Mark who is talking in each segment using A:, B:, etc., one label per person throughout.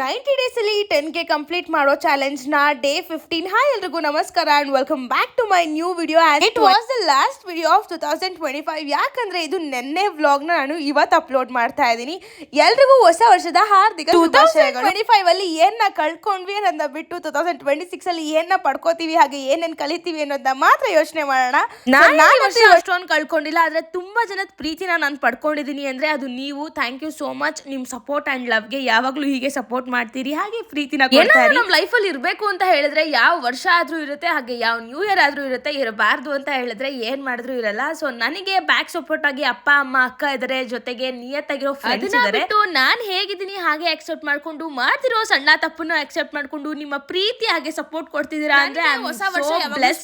A: 90 days ಅಲ್ಲಿ 10K complete ಮಾಡೋ challenge ನ ಡೇ 15. ಹಾಯ್ ಎಲ್ರಿಗೂ ನಮಸ್ಕಾರ and welcome back to my new video. It was the last video of 2025. ಯಾಕಂದ್ರೆ ಇದು ನೆನ್ನೆ ವ್ಲಾಗ್ ನಾನು ಇವತ್ತು ಅಪ್ಲೋಡ್ ಮಾಡ್ತಾ ಇದ್ದೀನಿ. ಎಲ್ರಿಗೂ ಹೊಸ ವರ್ಷದ ಹಾರ್ದಿಕ ಶುಭಾಶಯಗಳು. 2025 ಅಲ್ಲಿ ಏನ್ನ ಕಳ್ಕೊಂಡ್ವಿ ಅನ್ನೋದನ್ನ ಬಿಟ್ಟು 2026 ಅಲ್ಲಿ ಏನ್ನ ಪಡ್ಕೋತೀವಿ ಹಾಗೆ ಏನೇನ್ ಕಲಿತೀವಿ ಅನ್ನೋದನ್ನ ಮಾತ್ರ ಯೋಚನೆ ಮಾಡೋಣ. ನಾನು ಅಷ್ಟೊಂದು ಕಳ್ಕೊಂಡಿಲ್ಲ, ಆದ್ರೆ ತುಂಬಾ ಜನದ ಪ್ರೀತಿನ ನಾನು ಪಡ್ಕೊಂಡಿದ್ದೀನಿ ಅಂದ್ರೆ ಅದು ನೀವು. Thank you so much. ನಿಮ್ ಸಪೋರ್ಟ್ ಅಂಡ್ ಲವ್ಗೆ ಯಾವಾಗ್ಲೂ ಹೀಗೆ ಸಪೋರ್ಟ್ ಮಾಡ್ತೀರಿ, ಹಾಗೆ ಪ್ರೀತಿನ ಕೊಡ್ತೀರಿ. ನಮ್ಮ ಲೈಫ್ ಅಲ್ಲಿ ಇರ್ಬೇಕು ಅಂತ ಹೇಳಿದ್ರೆ ಯಾವ ವರ್ಷ ಆದ್ರೂ ಇರುತ್ತೆ, ಹಾಗೆ ಯಾವ ನ್ಯೂ ಇಯರ್ ಆದ್ರೂ ಇರುತ್ತೆ. ಇರಬಾರ್ದು ಅಂತ ಹೇಳಿದ್ರೆ ಏನ್ ಮಾಡಿದ್ರು ಇರಲ್ಲ. ಸೊ ನನಗೆ ಬ್ಯಾಕ್ ಸಪೋರ್ಟ್ ಆಗಿ ಅಪ್ಪ ಅಮ್ಮ ಅಕ್ಕ ಇದಾರೆ, ಜೊತೆಗೆ ನಿಯತ್ತಾಗಿರೋ ಫ್ರೆಂಡ್ಸ್ ಇದಾರೆ. ನಾನ್ ಹೇಗಿದ್ದೀನಿ ಹಾಗೆ ಅಕ್ಸೆಪ್ಟ್ ಮಾಡ್ಕೊಂಡು ಮಾಡ್ತಿರೋ ಸಣ್ಣ ತಪ್ಪನ್ನು ಅಕ್ಸೆಪ್ಟ್ ಮಾಡ್ಕೊಂಡು ನಿಮ್ಮ ಪ್ರೀತಿ ಹಾಗೆ ಸಪೋರ್ಟ್ ಕೊಡ್ತಿದ್ದೀರಾ ಅಂದ್ರೆ ಹೊಸ ವರ್ಷ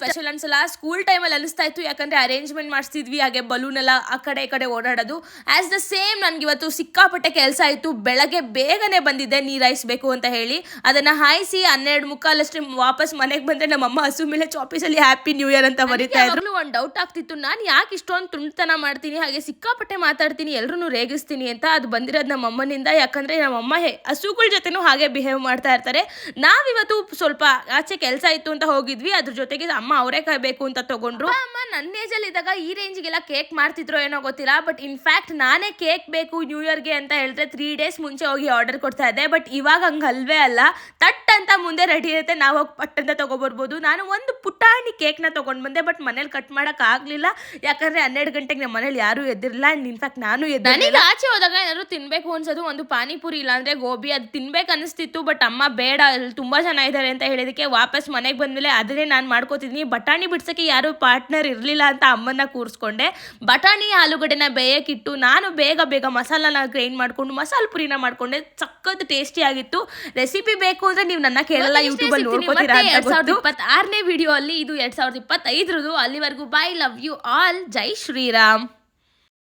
A: ಸ್ಪೆಷಲ್ ಅನ್ಸಲ್ಲ. ಸ್ಕೂಲ್ ಟೈಮ್ ಅಲ್ಲಿ ಅನಿಸ್ತಾ ಇತ್ತು, ಯಾಕಂದ್ರೆ ಅರೇಂಜ್ಮೆಂಟ್ ಮಾಡಿಸ್ತಿದ್ವಿ, ಹಾಗೆ ಬಲೂನ್ ಎಲ್ಲ ಆ ಕಡೆ ಈ ಕಡೆ ಓಡಾಡೋದು. ಆಸ್ ದ ಸೇಮ್ ನನ್ಗೆ ಇವತ್ತು ಸಿಕ್ಕಾಪಟ್ಟೆ ಕೆಲಸ ಆಯ್ತು. ಬೆಳಗ್ಗೆ ಬೇಗನೆ ಬಂದಿದ್ದೆ ನೀರ್ ಹಾಯಿಸ್ಬೇಕು ಅಂತ ಹೇಳಿ, ಅದನ್ನ ಹಾಯಿಸಿ 12:45 ವಾಪಸ್ ಮನೆಗೆ ಬಂದ್ರೆ ನಮ್ಮಮ್ಮ ಹಸು ಮೇಲೆ ಚಾಪೀಸಲ್ಲಿ ಹ್ಯಾಪಿ ನ್ಯೂ ಇಯರ್ ಅಂತ ಬರೀತಾ ಇದ್ರು. ಒಂದು ಡೌಟ್ ಆಗ್ತಿತ್ತು, ನಾನು ಯಾಕೆ ಇಷ್ಟೊಂದು ತುಂಟತನ ಮಾಡ್ತೀನಿ, ಹಾಗೆ ಸಿಕ್ಕಾಪಟ್ಟೆ ಮಾತಾಡ್ತೀನಿ, ಎಲ್ರು ರೇಗಿಸ್ತೀನಿ ಅಂತ. ಅದು ಬಂದಿರೋದು ನಮ್ಮ ಅಮ್ಮನಿಂದ. ಯಾಕಂದ್ರೆ ನಮ್ಮಮ್ಮ ಹಸುಗಳ ಜೊತೆನೂ ಹಾಗೆ ಬಿಹೇವ್ ಮಾಡ್ತಾ ಇರ್ತಾರೆ. ನಾವಿವತ್ತು ಸ್ವಲ್ಪ ಆಚೆ ಕೆಲಸ ಇತ್ತು ಅಂತ ಹೋಗಿದ್ವಿ, ಅದ್ರ ಜೊತೆಗೆ ಅಮ್ಮ ಅವರೇಕಾಯಿ ಬೇಕು ಅಂತ ತಗೊಂಡ್ರು. ಅಮ್ಮ ನನ್ನ ಏಜಲ್ಲಿ ಇದ್ದಾಗ ಈ ರೇಂಜ್ಗೆಲ್ಲ ಕೇಕ್ ಮಾಡ್ತಿದ್ರು ಏನೋ ಗೊತ್ತಿಲ್ಲ. ಬಟ್ ಇನ್ಫ್ಯಾಕ್ಟ್ ನಾನೇ ಕೇಕ್ ಬೇಕು ನ್ಯೂ ಇಯರ್ಗೆ ಅಂತ ಹೇಳಿದ್ರೆ 3 ಡೇಸ್ ಮುಂಚೆ ಹೋಗಿ ಆರ್ಡರ್ ಕೊಡ್ತಾ ಇದ್ದೆ. ಬಟ್ ಇವಾಗ ಹಂಗಲ್ವೇ ಅಲ್ಲ, ತಟ್ ಅಂತ ಮುಂದೆ ರೆಡಿ ಇರುತ್ತೆ, ನಾವು ಹೋಗಿ ಪಟ್ ಅಂತ ತಗೋಬರ್ಬೋದು. ನಾನು ಒಂದು ಪುಟಾಣಿ ಕೇಕ್ನ ತೊಗೊಂಡು ಬಂದೆ, ಬಟ್ ಮನೇಲಿ ಕಟ್ ಮಾಡಕ್ ಆಗ್ಲಿಲ್ಲ. ಯಾಕಂದ್ರೆ 12 ಗಂಟೆಗೆ ನಮ್ಮ ಮನೇಲಿ ಯಾರು ಎದ್ದಿರಲಿಲ್ಲ. ಅಂಡ್ ಇನ್ಫ್ಯಾಕ್ಟ್ ನಾನು ನನಗೆ ಆಚೆ ಹೋದಾಗ ಏನಾದ್ರು ತಿನ್ಬೇಕು ಅನ್ಸೋದು, ಒಂದು ಪಾನಿಪುರಿ ಇಲ್ಲಾಂದ್ರೆ ಗೋಬಿ, ಅದು ತಿನ್ಬೇಕು ಅನಿಸ್ತಿತ್ತು. ಬಟ್ ಅಮ್ಮ ಬೇಡ, ಅಲ್ಲಿ ತುಂಬಾ ಜನ ಇದ್ದಾರೆ ಅಂತ ಹೇಳಿದಕ್ಕೆ ವಾಪಸ್ ಮನೆಗೆ ಬಂದ್ಮೇಲೆ ಅದನ್ನೇ ನಾನು ಮಾಡ್ಕೋತಿದ್ದೀನಿ. ಬಟಾಣಿ ಬಿಡ್ಸಕ್ಕೆ ಯಾರು ಪಾರ್ಟ್ನರ್ ಇರಲಿಲ್ಲ ಅಂತ ಅಮ್ಮನ್ನ ಕೂರಿಸ್ಕೊಂಡೆ. ಬಟಾಣಿ ಆಲೂಗಡ್ಡೆನ ಬೇಯಕ್ಕಿಟ್ಟು ನಾನು ಬೇಗ ಮಸಾಲಾನ ಗ್ರೈಂಡ್ ಮಾಡ್ಕೊಂಡು ಮಸಾಲ ಪುರಿನ ಮಾಡ್ಕೊಂಡೆ. ಸಖತ್ ಟೇಸ್ಟಿ ಆಗಿತ್ತು. ರೆಸಿಪಿ ಬೇಕು ಅಂದ್ರೆ ನೀವು ನನ್ನ ಕೇಳಲ್ಲ, ಯೂಟ್ಯೂಬ್ ಅಲ್ಲಿ ನೋಡ್ಕೋತೀರಾ. 2026ನೇ ವಿಡಿಯೋ ಅಲ್ಲಿ, ಇದು 2025ರದು. ಅಲ್ಲಿವರೆಗೂ bye, love you all, Jai Shriram.